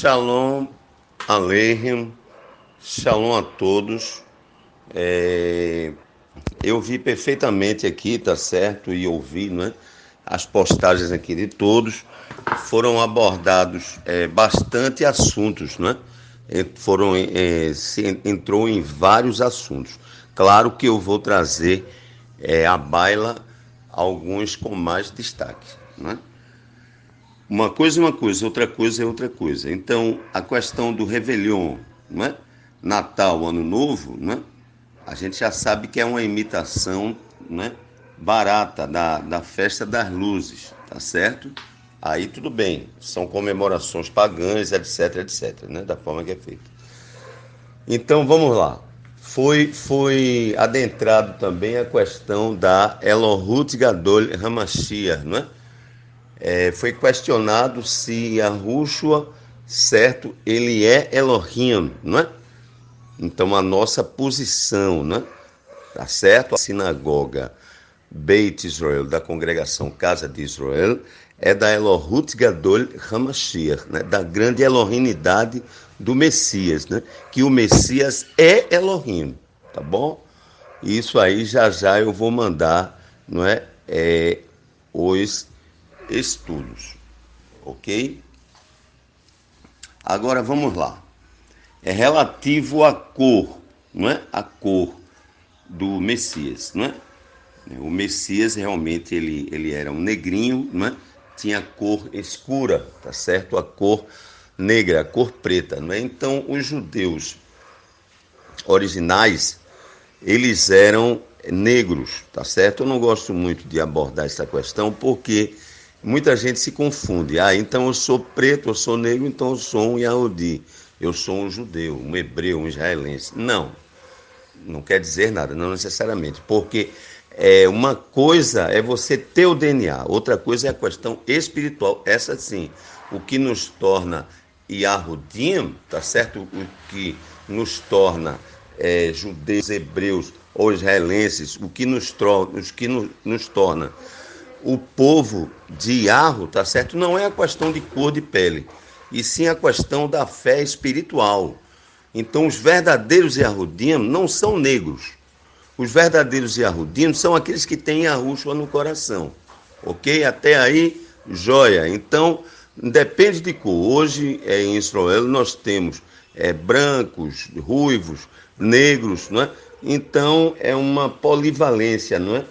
Shalom Aleichem, Shalom a todos. Eu vi perfeitamente aqui, tá certo, e ouvi, né? As postagens aqui de todos. Foram abordados bastante assuntos, né? Entrou em vários assuntos. Claro que eu vou trazer à baila alguns com mais destaque, né? Uma coisa é uma coisa, outra coisa é outra coisa. Então, a questão do Réveillon, não é? Natal, Ano Novo, não é? A gente já sabe que é uma imitação, não é? Barata da festa das luzes, tá certo? Aí tudo bem, são comemorações pagãs, etc, etc, né? Da forma que é feita. Então, vamos lá. Foi adentrado também a questão da Elohut Gadol Hamashiach, não é? Foi questionado se Yahushua, certo, ele é Elohim, não é? Então a nossa posição, né? Tá certo? A sinagoga Beit Israel, da congregação Casa de Israel, é da Elohut Gadol Hamashiach, né? Da grande Elohimidade do Messias, né? Que o Messias é Elohim, tá bom? Isso aí já eu vou mandar, não é? Os estudos, ok? Agora vamos lá. É relativo à cor, não é? A cor do Messias, não é? O Messias realmente ele era um negrinho, não é? Tinha cor escura, tá certo? A cor negra, a cor preta, não é? Então os judeus originais eles eram negros, tá certo? Eu não gosto muito de abordar essa questão porque muita gente se confunde. Então eu sou preto, eu sou negro, então eu sou um Yahudi. Eu sou um judeu, um hebreu, um israelense. Não quer dizer nada, não necessariamente. Porque uma coisa é você ter o DNA, outra coisa é a questão espiritual. Essa sim, o que nos torna Yahudim, tá certo? O que nos torna judeus, hebreus ou israelenses, o que nos torna o povo de Yahoo, tá certo? Não é a questão de cor de pele, e sim a questão da fé espiritual. Então, os verdadeiros Yahudim não são negros. Os verdadeiros Yahudim são aqueles que têm Yahushua no coração. Ok? Até aí, joia. Então, depende de cor. Hoje, em Israel, nós temos brancos, ruivos, negros, não é? Então, é uma polivalência, não é?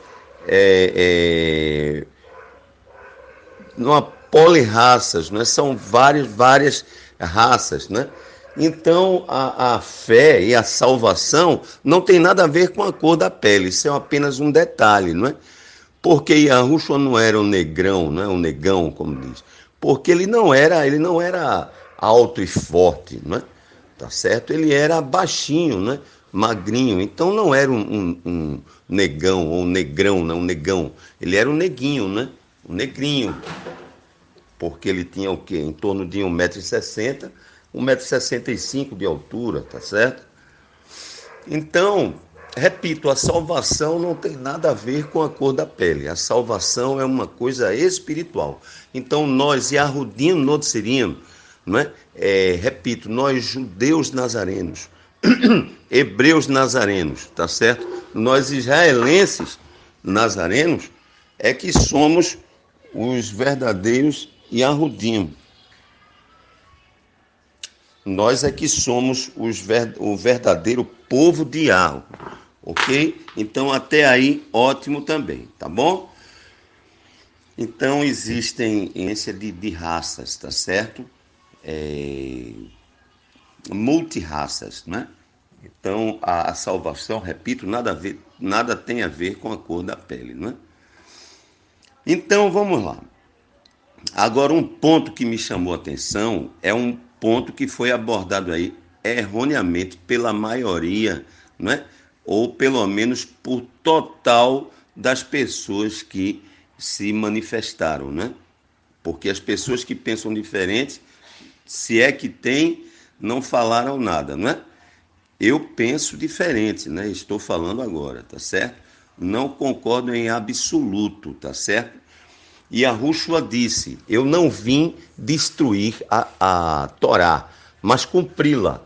Uma polirraças, né? São várias raças, né? Então a fé e a salvação não tem nada a ver com a cor da pele, isso é apenas um detalhe, não é? Porque Yahushua não era um negrão, não é? Um negão, como diz, porque ele não era alto e forte, não é? Tá certo? Ele era baixinho, né? Magrinho, então não era um negão ou um negrão, não, um negão. Ele era um neguinho, né? Um negrinho, porque ele tinha o quê? Em torno de 1,60 m, 1,65 m de altura, tá certo? Então, repito, a salvação não tem nada a ver com a cor da pele. A salvação é uma coisa espiritual. Então, nós, Yahudim Notzirim, não é? Repito, nós judeus nazarenos, hebreus nazarenos, tá certo? Nós israelenses nazarenos é que somos os verdadeiros Yahudim. Nós é que somos o verdadeiro povo de Yahweh, ok? Então até aí ótimo também, tá bom? Então existem essa de raças, tá certo? Multirraças, né? Então a salvação, repito, nada tem a ver com a cor da pele, né? Então vamos lá. Agora, um ponto que me chamou a atenção é um ponto que foi abordado aí erroneamente pela maioria, não é? Ou pelo menos por total das pessoas que se manifestaram, né? Porque as pessoas que pensam diferente, se é que tem, não falaram nada, não é? Eu penso diferente, né? Estou falando agora, tá certo? Não concordo em absoluto, tá certo? E Yahushua disse: eu não vim destruir a Torá, mas cumpri-la.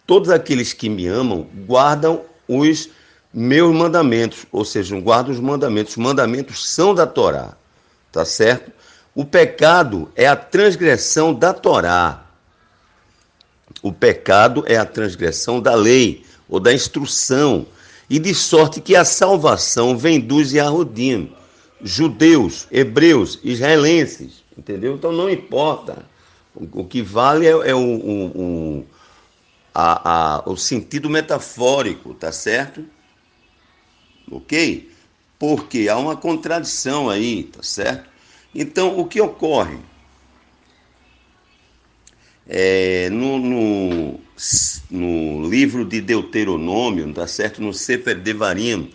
Todos aqueles que me amam guardam os meus mandamentos, ou seja, guardam os mandamentos. Os mandamentos são da Torá, tá certo? O pecado é a transgressão da Torá. O pecado é a transgressão da lei ou da instrução, e de sorte que a salvação vem dos Yahudim, judeus, hebreus, israelenses, entendeu? Então não importa. O que vale é o sentido metafórico, tá certo? Ok? Porque há uma contradição aí, tá certo? Então, o que ocorre? No livro de Deuteronômio, tá certo? No Sefer Devarim,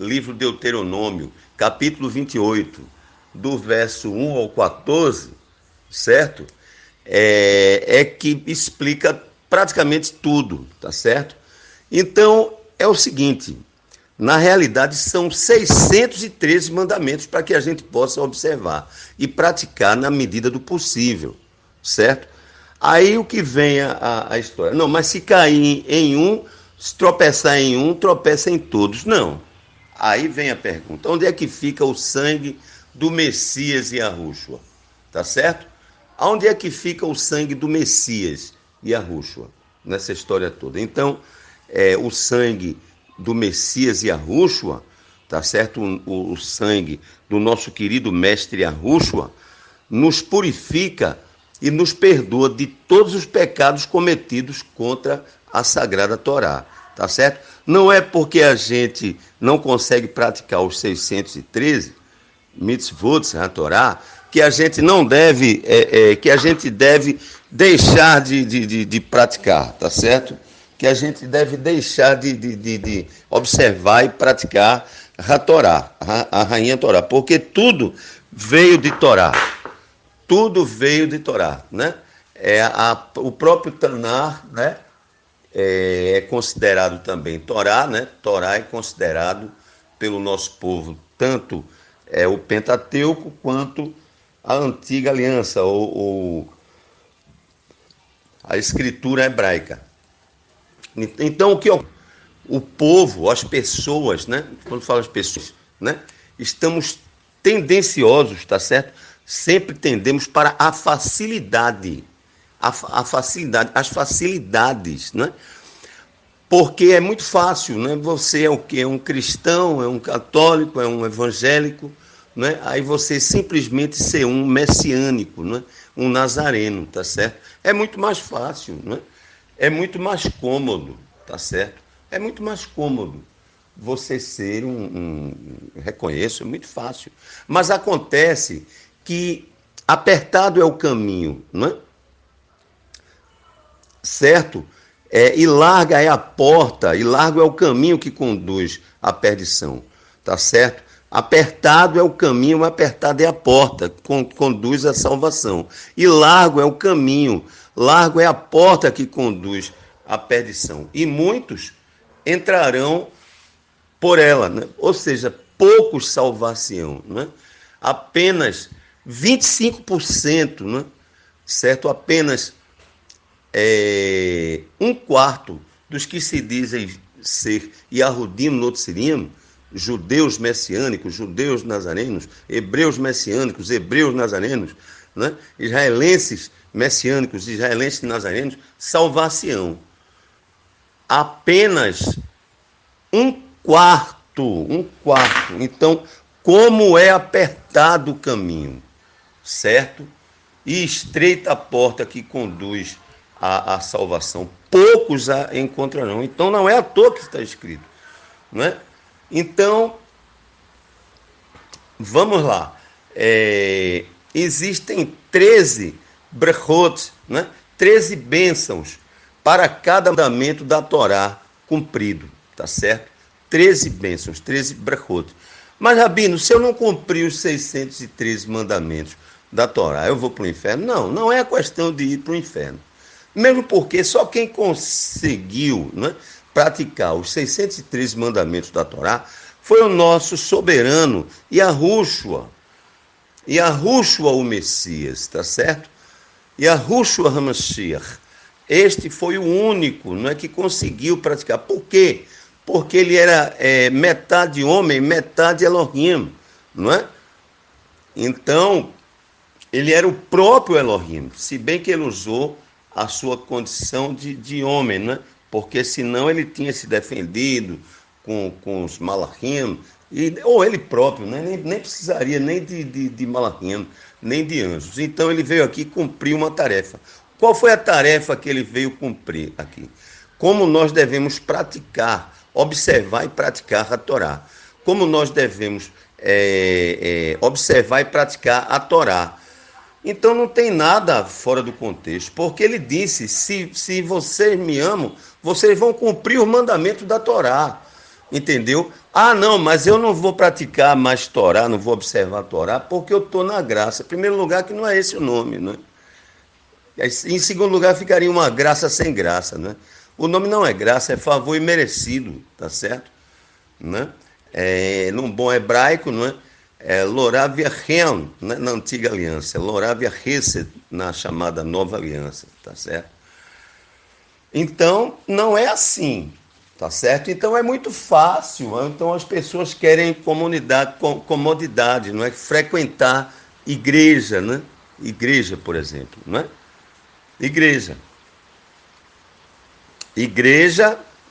livro de Deuteronômio, capítulo 28, do verso 1 ao 14, certo? Que explica praticamente tudo, tá certo? Então, é o seguinte, na realidade são 613 mandamentos para que a gente possa observar e praticar na medida do possível, certo? Aí o que vem a história? Não, mas se cair em um, se tropeçar em um, tropeça em todos. Não. Aí vem a pergunta, onde é que fica o sangue do Messias e Yahushua? Tá certo? Onde é que fica o sangue do Messias e Yahushua nessa história toda? Então, o sangue do Messias e Yahushua, tá certo? O sangue do nosso querido mestre Yahushua nos purifica e nos perdoa de todos os pecados cometidos contra a Sagrada Torá, tá certo? Não é porque a gente não consegue praticar os 613 mitzvot da Torá que a gente não deve, que a gente deve deixar de praticar, tá certo? Que a gente deve deixar de observar e praticar a Torá, a Rainha Torá, porque tudo veio de Torá. Tudo veio de Torá, né? O próprio Tanar, né? É considerado também Torá, né? Torá é considerado pelo nosso povo tanto o Pentateuco quanto a Antiga Aliança ou a Escritura hebraica. Então o povo, as pessoas, né? Quando falo as pessoas, né? Estamos tendenciosos, tá certo? Sempre tendemos para a facilidade, as facilidades, né? Porque é muito fácil, né? Você é o quê? É um cristão, é um católico, é um evangélico, né? Aí você simplesmente ser um messiânico, né? Um nazareno, tá certo? É muito mais fácil, né? É muito mais cômodo, tá certo? É muito mais cômodo você ser reconheço, é muito fácil. Mas acontece que apertado é o caminho, não é? Certo? E larga é a porta, e largo é o caminho que conduz à perdição, tá certo? Apertado é o caminho, apertado é a porta, conduz à salvação. E largo é o caminho, largo é a porta que conduz à perdição. E muitos entrarão por ela, né? Ou seja, poucos salvar-se-ão, né? Apenas 25%, né? Certo? Apenas um quarto dos que se dizem ser Yahudim Notzirim, judeus messiânicos, judeus nazarenos, hebreus messiânicos, hebreus nazarenos, né? Israelenses messiânicos, israelenses nazarenos, salvar-se-ão. Apenas um quarto. Então, como é apertado o caminho, certo? E estreita a porta que conduz à salvação. Poucos a encontrarão. Então, não é à toa que está escrito, né? Então, vamos lá. Existem 13 brechot, né? 13 bênçãos para cada mandamento da Torá cumprido, tá certo? 13 bênçãos, 13 brechot. Mas, Rabino, se eu não cumprir os 613 mandamentos da Torá, eu vou para o inferno? Não, não é questão de ir para o inferno. Mesmo porque só quem conseguiu, né, praticar os 613 mandamentos da Torá foi o nosso soberano Yahushua. Yahushua o Messias, tá certo? Yahushua HaMashiach. Este foi o único, não é, que conseguiu praticar. Por quê? Porque ele era metade homem, metade Elohim, não é? Então, ele era o próprio Elohim, se bem que ele usou a sua condição de homem, né? Porque senão ele tinha se defendido com os malachim, ou ele próprio, né? Nem precisaria nem de malachim, nem de anjos. Então ele veio aqui cumprir uma tarefa. Qual foi a tarefa que ele veio cumprir aqui? Como nós devemos praticar, observar e praticar a Torá. Como nós devemos observar e praticar a Torá. Então não tem nada fora do contexto, porque ele disse, se vocês me amam, vocês vão cumprir os mandamentos da Torá, entendeu? Ah, não, mas eu não vou praticar mais Torá, não vou observar a Torá, porque eu estou na graça. Em primeiro lugar, que não é esse o nome, né? Em segundo lugar, ficaria uma graça sem graça, né? O nome não é graça, é favor imerecido, tá certo? Né? Num bom hebraico, não é? Loravia Ren, né, na antiga aliança, Loravia Hesed na chamada nova aliança, tá certo? Então, não é assim, tá certo? Então é muito fácil, então as pessoas querem comodidade, não é? Frequentar igreja, né? Igreja, por exemplo, não é? Igreja,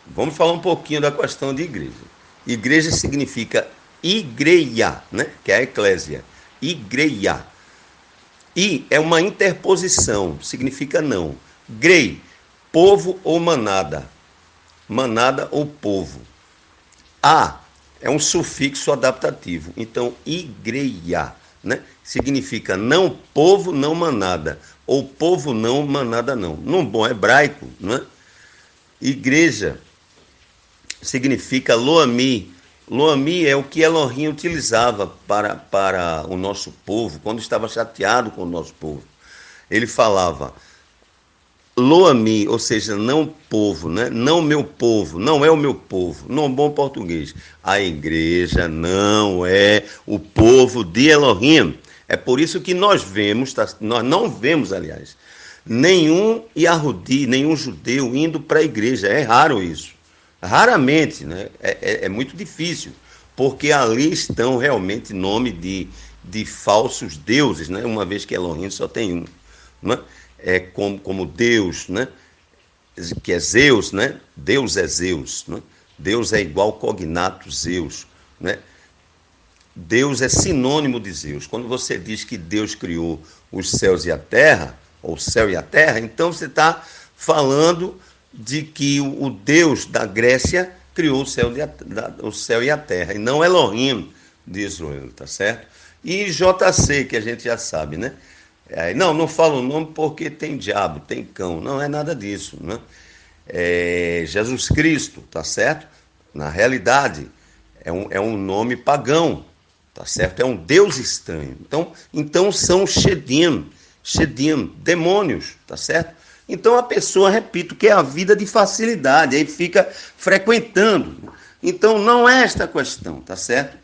vamos falar um pouquinho da questão de igreja. Igreja significa igreja, né? Que é a eclésia. Igreja. I é uma interposição, significa não. Grei, povo ou manada. Manada ou povo. A é um sufixo adaptativo. Então, igreja, né? Significa não povo, não manada. Ou povo não, manada não. Num bom hebraico, né? Igreja significa loami. Loami é o que Elohim utilizava para o nosso povo, quando estava chateado com o nosso povo. Ele falava Loami, ou seja, não povo, né? Não meu povo, não é o meu povo, num bom português. A igreja não é o povo de Elohim. É por isso que nós não vemos, aliás, nenhum Yahudi, nenhum judeu indo para a igreja. É raro isso. Raramente, né? É muito difícil, porque ali estão realmente nome de falsos deuses, né? Uma vez que Elohim só tem um, né? Como Deus, né? Que é Zeus, né? Deus é Zeus, né? Deus é igual cognato Zeus, né? Deus é sinônimo de Zeus. Quando você diz que Deus criou os céus e a terra, ou o céu e a terra, então você está falando de que o Deus da Grécia criou o céu e a terra, e não Elohim de Israel, tá certo? E JC, que a gente já sabe, né? Não falo o nome porque tem diabo, tem cão, não é nada disso, né? Jesus Cristo, tá certo? Na realidade, é um nome pagão, tá certo? É um Deus estranho. Então são Shedim, demônios, tá certo? Então a pessoa, repito, quer a vida de facilidade, aí fica frequentando. Então não é esta a questão, tá certo?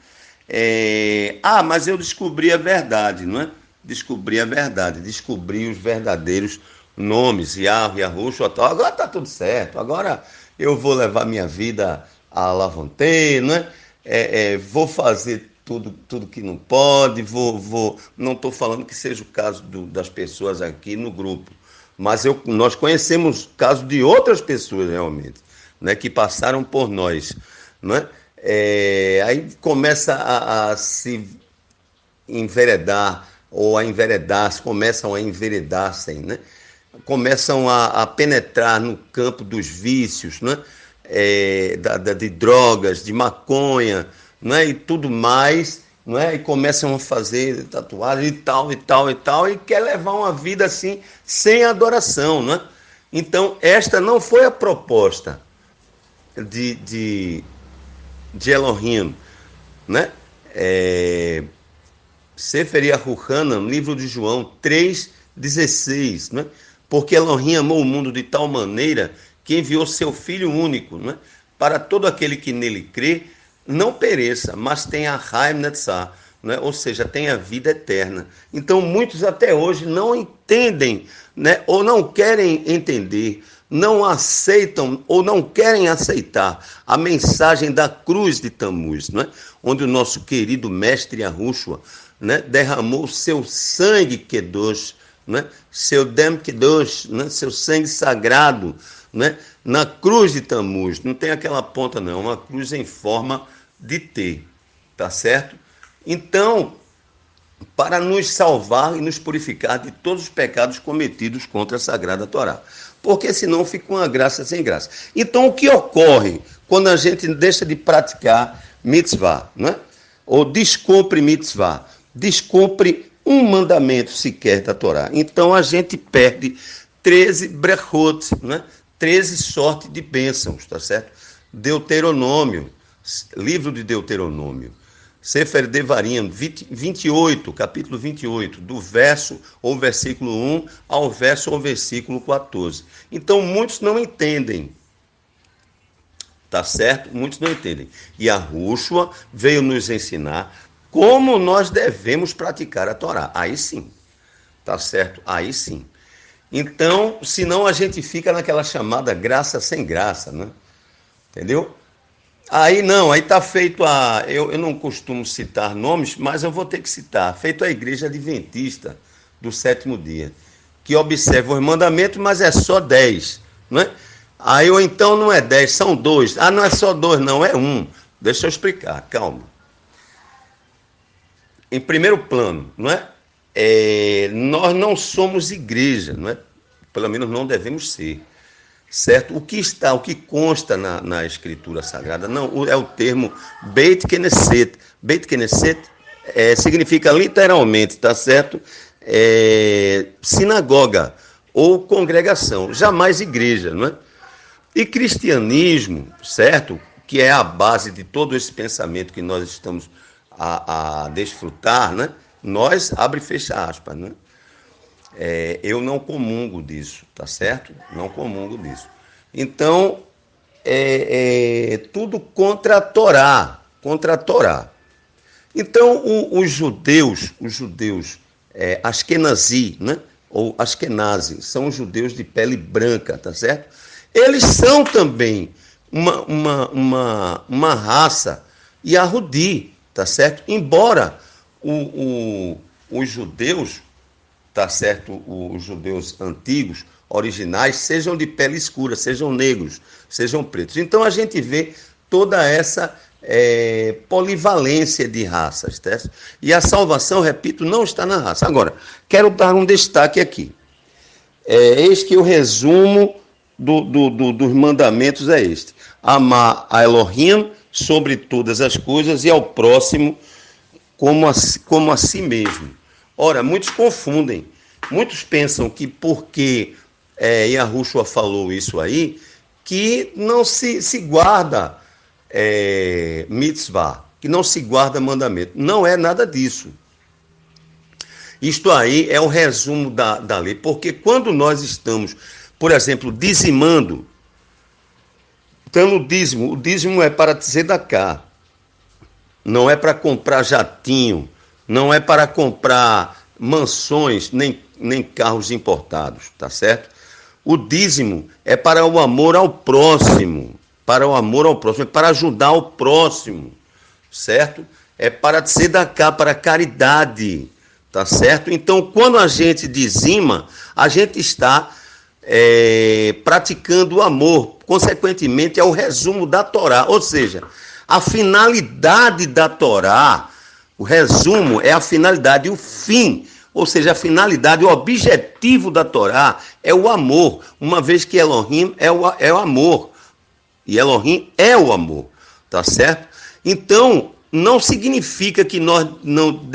Mas eu descobri a verdade, não é? Descobri a verdade, descobri os verdadeiros nomes, Yahushua, agora está tudo certo, agora eu vou levar minha vida à Lavonte, não é? Vou fazer tudo que não pode, não estou falando que seja o caso das pessoas aqui no grupo, mas nós conhecemos casos de outras pessoas realmente, né, que passaram por nós, não é? Aí começa a se enveredar, ou a enveredar, começam a enveredar-se, né? Começam a penetrar no campo dos vícios, né? De drogas, de maconha, né? E tudo mais, né? E começam a fazer tatuagem e tal, e quer levar uma vida assim, sem adoração, né? Então, esta não foi a proposta de Elohim, né? Sefer Yahuchanan, livro de João 3,16, né? Porque Elohim amou o mundo de tal maneira que enviou seu Filho único, né? Para todo aquele que nele crê, não pereça, mas tenha Haim Netzah, né? Ou seja, tem a vida eterna. Então, muitos até hoje não entendem, né? Ou não querem entender, não aceitam ou não querem aceitar a mensagem da cruz de Tammuz, né? Onde o nosso querido mestre Yahushua, né, derramou seu sangue Kedosh, né, seu Dem Kedosh, né, seu sangue sagrado, né, na cruz de Tammuz. Não tem aquela ponta não, é uma cruz em forma de T, tá certo? Então, para nos salvar e nos purificar de todos os pecados cometidos contra a Sagrada Torá. Porque senão fica uma graça sem graça. Então, o que ocorre quando a gente deixa de praticar mitzvah, né? Ou descumpre mitzvah, descumpre um mandamento sequer da Torá. Então, a gente perde 13 brechot, né? 13 sortes de bênçãos, tá certo? Deuteronômio, livro de Deuteronômio. Sefer Devarim, 28, capítulo 28, do verso ou versículo 1 ao verso ou versículo 14. Então, muitos não entendem, tá certo? Muitos não entendem. E a Yahushua veio nos ensinar como nós devemos praticar a Torá. Aí sim, tá certo? Aí sim. Então, senão a gente fica naquela chamada graça sem graça, né? Entendeu? Aí não, aí está feito a... Eu não costumo citar nomes, mas eu vou ter que citar. Feito a Igreja Adventista do Sétimo Dia, que observa os mandamentos, mas é só 10, né? Aí ou então não é 10, são 2. Ah, não é só 2, não, é 1. Deixa eu explicar, calma. Em primeiro plano, não é? Nós não somos igreja, não é? Pelo menos não devemos ser. Certo? O que consta na Escritura Sagrada não é o termo Beit Knesset. Beit Knesset significa literalmente, tá certo? Sinagoga ou congregação, jamais igreja, não é? E cristianismo, certo? Que é a base de todo esse pensamento que nós estamos a desfrutar, né? Nós, abre e fecha aspas, né? Eu não comungo disso, tá certo? Não comungo disso. Então, tudo contra a Torá, contra a Torá. Então, os judeus Ashkenazi, né? Ou Ashkenazi, são os judeus de pele branca, tá certo? Eles são também uma raça Yahudi, tá certo? Embora os judeus, tá certo, os judeus antigos, originais, sejam de pele escura, sejam negros, sejam pretos. Então a gente vê toda essa polivalência de raças, tá? E a salvação, repito, não está na raça. Agora, quero dar um destaque aqui. Eis que o resumo dos mandamentos é este: amar a Elohim sobre todas as coisas e ao próximo como a si mesmo. Ora, muitos confundem. Muitos pensam que porque Yahushua falou isso aí, que não se guarda mitzvah, que não se guarda mandamento. Não é nada disso. Isto aí é o resumo da lei. Porque quando nós estamos, por exemplo, dizimando, então o dízimo é para tzedakah, não é para comprar jatinho, não é para comprar mansões, nem carros importados, tá certo? O dízimo é para o amor ao próximo, é para ajudar o próximo, certo? É para tzedakah, para caridade, tá certo? Então, quando a gente dizima, a gente está praticando o amor, consequentemente é o resumo da Torá, ou seja, a finalidade da Torá, o resumo é a finalidade, o fim, ou seja, a finalidade, o objetivo da Torá é o amor, uma vez que Elohim é o amor, e Elohim é o amor, tá certo? Então, não significa que nós não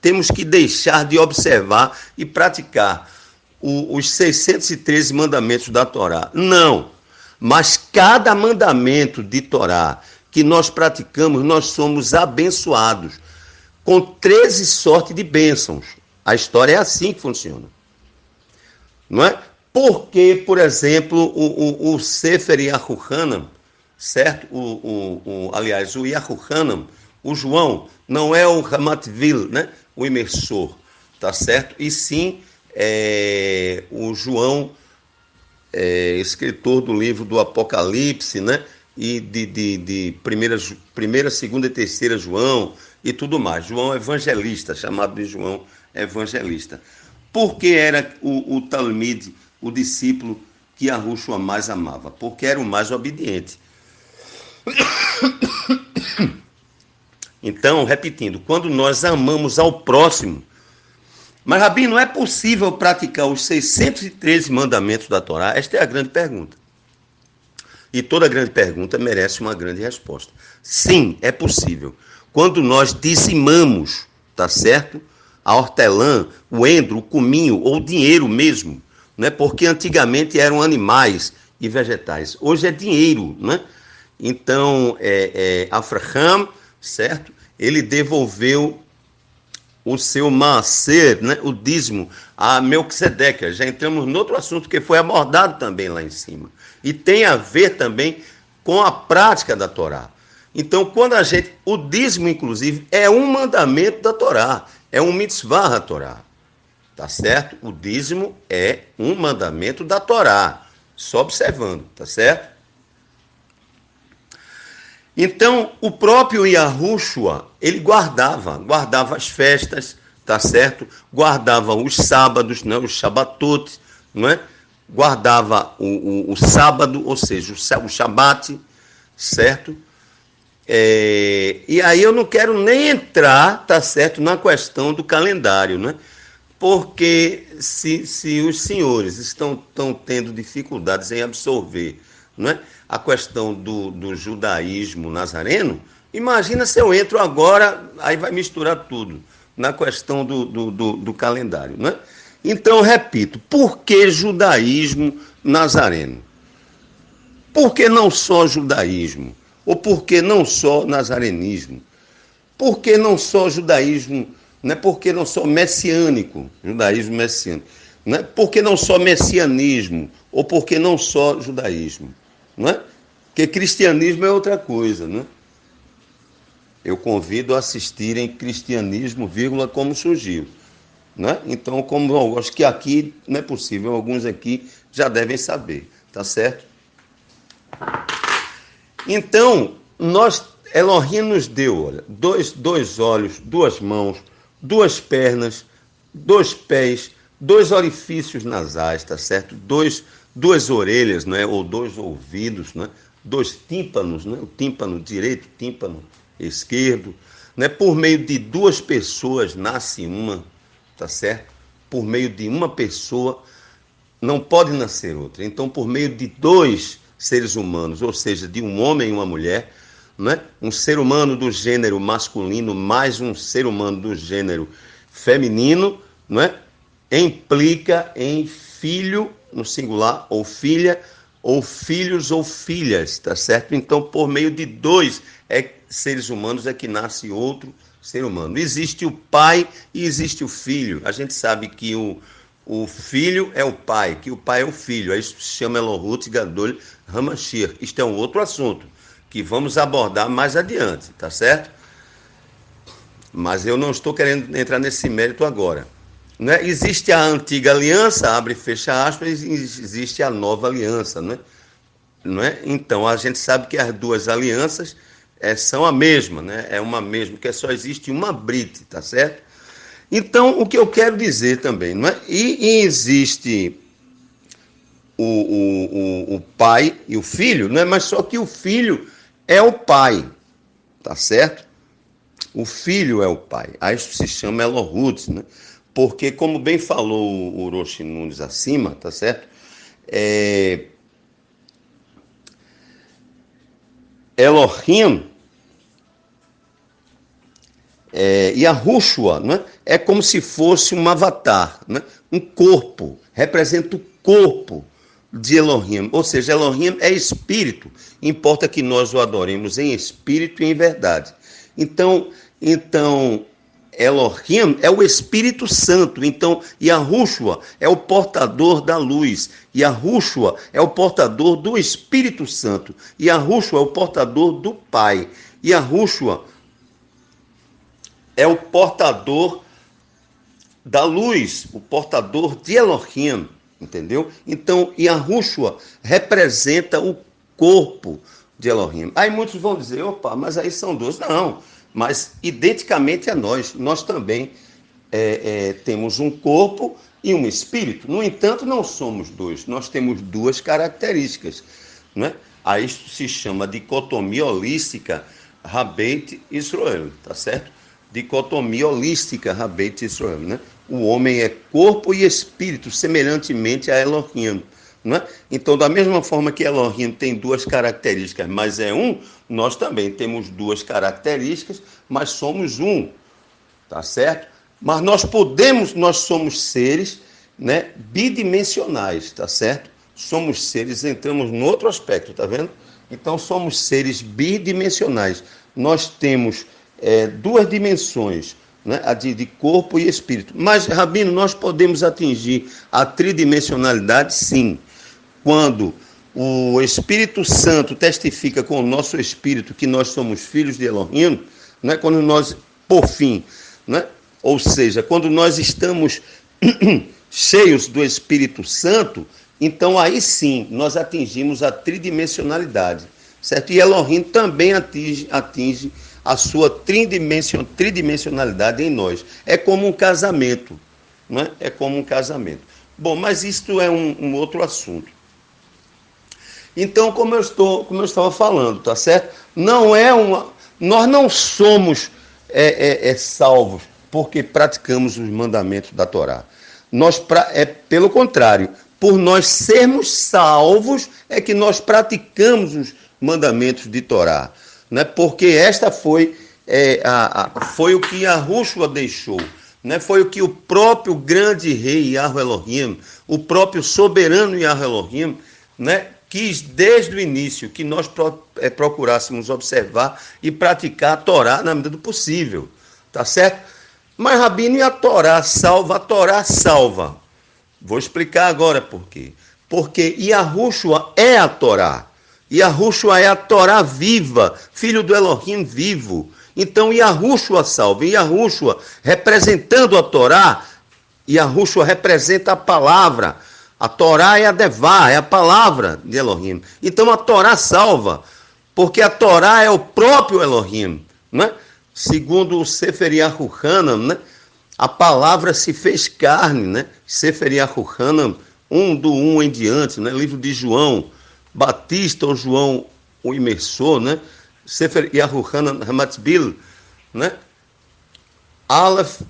temos que deixar de observar e praticar os 613 mandamentos da Torá. Não, mas cada mandamento de Torá que nós praticamos, nós somos abençoados com 13 sortes de bênçãos. A história é assim que funciona. Não é? Porque, por exemplo, o Sefer Yahuchanan, certo? Aliás, o Yahuchanan, O João não é o Ramatville, né? O imersor, tá certo? E sim o João, escritor do livro do Apocalipse, né? E de primeira, segunda e terceira João e tudo mais. João Evangelista, chamado de João Evangelista. Porque era o Talmide, o discípulo que Yahushua mais amava? Porque era o mais obediente. Então, repetindo, quando nós amamos ao próximo, mas, Rabi, não é possível praticar os 613 mandamentos da Torá? Esta é a grande pergunta. E toda grande pergunta merece uma grande resposta. Sim, é possível. Quando nós dizimamos, tá certo? A hortelã, o endro, o cominho ou o dinheiro mesmo, né? Porque antigamente eram animais e vegetais. Hoje é dinheiro, né? Então, Abraham, certo? Ele devolveu o seu maaser, né, o dízimo, a Melquisedeque. Já entramos no outro assunto que foi abordado também lá em cima. E tem a ver também com a prática da Torá. Então, o dízimo, inclusive, é um mandamento da Torá, é um mitzvah da Torá. Tá certo? O dízimo é um mandamento da Torá. Só observando, tá certo? Então, o próprio Yahushua, ele guardava as festas, tá certo? Guardava os sábados, né? Os Shabatot, não é? Guardava o sábado, ou seja, o Shabat, certo? E aí eu não quero nem entrar, tá certo, na questão do calendário, né? Porque se os senhores estão tendo dificuldades em absorver, não é, a questão do judaísmo nazareno, imagina se eu entro agora, aí vai misturar tudo, na questão do calendário, não é? Então, repito, por que judaísmo nazareno? Por que não só judaísmo? Ou por que não só nazarenismo? Por que não só judaísmo, né? Por que não só messiânico, judaísmo messiânico? Né? Por que não só messianismo? Ou por que não só judaísmo? Não é? Porque cristianismo é outra coisa, né? Eu convido a assistirem Cristianismo, como surgiu. Né? Então, como eu acho que aqui não é possível, alguns aqui já devem saber, tá certo? Então, Elohim nos deu, olha, dois olhos, duas mãos, duas pernas, 2 pés, 2 orifícios nasais, tá certo? Duas orelhas, né? Ou 2 ouvidos, né? 2 tímpanos, né? O tímpano direito, tímpano esquerdo, né? Por meio de 2 pessoas nasce uma, tá certo? Por meio de uma pessoa não pode nascer outra. Então, por meio de 2 seres humanos, ou seja, de um homem e uma mulher, né? Um ser humano do gênero masculino mais um ser humano do gênero feminino, não é? Implica em filho, no singular, ou filha, ou filhos ou filhas, tá certo? Então, por meio de 2 seres humanos é que nasce outro ser humano. Existe o pai e existe o filho. A gente sabe que o filho é o pai, que o pai é o filho. Isso se chama Elohut Gadol Hamashir. Isto é um outro assunto que vamos abordar mais adiante, tá certo? Mas eu não estou querendo entrar nesse mérito agora. Né? Existe a antiga aliança, abre e fecha aspas, e existe a nova aliança. Né? Não é? Então, a gente sabe que as 2 alianças são a mesma, né? É uma mesma, porque só existe uma Brit, tá certo? Então, o que eu quero dizer também, não é? E existe o pai e o filho, não é? Mas só que o filho é o pai, tá certo? O filho é o pai. Aí isso se chama Elohut, né? Porque, como bem falou o Orochi Nunes acima, tá certo? Elohim e a Yahushua, né? É como se fosse um avatar, né? Um corpo, representa o corpo de Elohim, ou seja, Elohim é espírito, importa que nós o adoremos em espírito e em verdade. Então Elohim é o Espírito Santo, então Yahushua é o portador da luz, Yahushua é o portador do Espírito Santo, Yahushua é o portador do Pai, Yahushua é o portador da luz, o portador de Elohim, entendeu? Então, Yahushua representa o corpo de Elohim. Aí muitos vão dizer, opa, mas aí são dois. Não, mas identicamente a nós também temos um corpo e um espírito. No entanto, não somos dois, nós temos duas características, né? Aí isso se chama dicotomia holística Rabeit Israel, tá certo? Dicotomia holística Rabeit Israel, né? O homem é corpo e espírito, semelhantemente a Elohim, né? Então, da mesma forma que Elohim tem duas características, mas é um, nós também temos duas características, mas somos um, tá certo? Mas nós somos seres, né, bidimensionais, tá certo? Somos seres, entramos no outro aspecto, tá vendo? Então, somos seres bidimensionais. Nós temos duas dimensões, né, a de corpo e espírito. Mas, Rabino, nós podemos atingir a tridimensionalidade, sim. Quando o Espírito Santo testifica com o nosso espírito que nós somos filhos de Elohim, né, quando nós, por fim, né, ou seja, quando nós estamos cheios do Espírito Santo, então aí sim nós atingimos a tridimensionalidade, certo? E Elohim também atinge a sua tridimensionalidade em nós. É como um casamento, né? É como um casamento. Bom, mas isto é um outro assunto. Então, como eu estava falando, tá certo? Nós não somos salvos porque praticamos os mandamentos da Torá. Pelo contrário, por nós sermos salvos, é que nós praticamos os mandamentos de Torá, né? Porque esta foi o que Yahushua deixou, né? Foi o que o próprio grande rei Yahweh Elohim, o próprio soberano Yahweh Elohim, né, quis desde o início que nós procurássemos observar e praticar a Torá na medida do possível, tá certo? Mas, Rabino, e a Torá salva? A Torá salva. Vou explicar agora por quê. Porque Yahushua é a Torá. Yahushua é a Torá viva, filho do Elohim vivo. Então, Yahushua salva. E Yahushua, representando a Torá, Yahushua representa a palavra. A Torá é a Devá, é a palavra de Elohim. Então, a Torá salva, porque a Torá é o próprio Elohim, né? Segundo o Sefer Yahuchanan, né, a palavra se fez carne, né? Sefer Yahuchanan, 1 em diante, né? Livro de João Batista ou João o Imersor, né? Sefer Yahuchanan Hamatzbil, né? Aleph,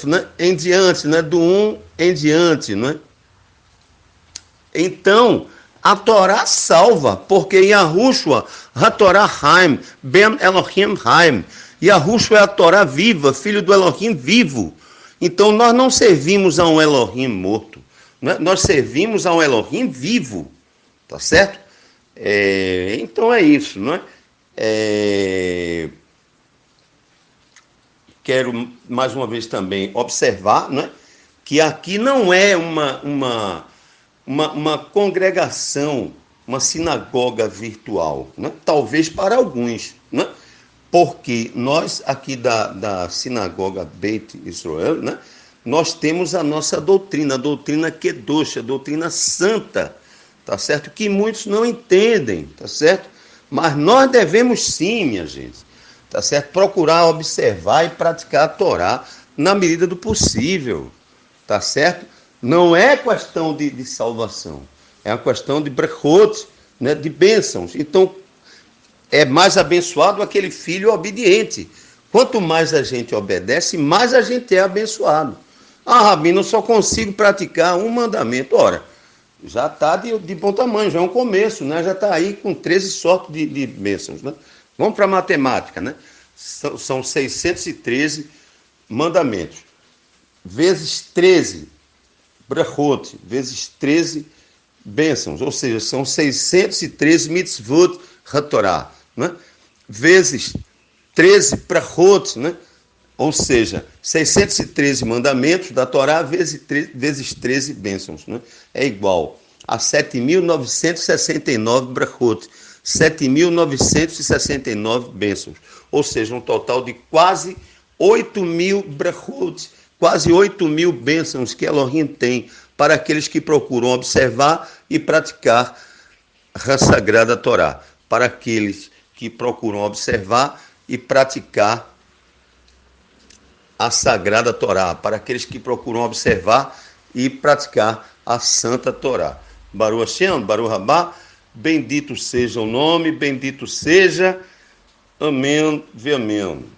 né? Em diante, né? Do 1 em diante, né? Então, a Torá salva, porque Yahushua, a Torá Haim, Ben Elohim Haim. Yahushua é a Torá viva, filho do Elohim vivo. Então, nós não servimos a um Elohim morto, né? Nós servimos a um Elohim vivo, tá certo? Então é isso, não é? Quero, mais uma vez, também observar, não é, que aqui não é uma congregação, uma sinagoga virtual, né? Talvez para alguns, né? Porque nós aqui da sinagoga Beit Israel, né? Nós temos a nossa doutrina, a doutrina Kedosh, a doutrina santa, tá certo? Que muitos não entendem, tá certo? Mas nós devemos sim, minha gente, tá certo? Procurar observar e praticar a Torá na medida do possível, tá certo? Não é questão de salvação, é uma questão de brechot, né, de bênçãos. Então, é mais abençoado aquele filho obediente. Quanto mais a gente obedece, mais a gente é abençoado. Ah, Rabino, eu só consigo praticar um mandamento. Ora, já está de bom tamanho, já é um começo, né? Já está aí com 13 sortes de bênçãos, né? Vamos para a matemática, né? São 613 mandamentos, vezes 13 brachot, vezes 13 bênçãos, ou seja, são 613 mitzvot hatorá, né? Vezes 13 brachot, né? Ou seja, 613 mandamentos da Torá vezes 13 bênçãos, né? É igual a 7.969 brachot, 7.969 bênçãos, ou seja, um total de quase 8.000 brachot, quase 8.000 bênçãos que Elohim tem para aqueles que procuram observar e praticar a Sagrada Torá. Para aqueles que procuram observar e praticar a Sagrada Torá. Para aqueles que procuram observar e praticar a Santa Torá. Baruch Hashem, Baruch Rabá, bendito seja o nome, bendito seja, amém, amém.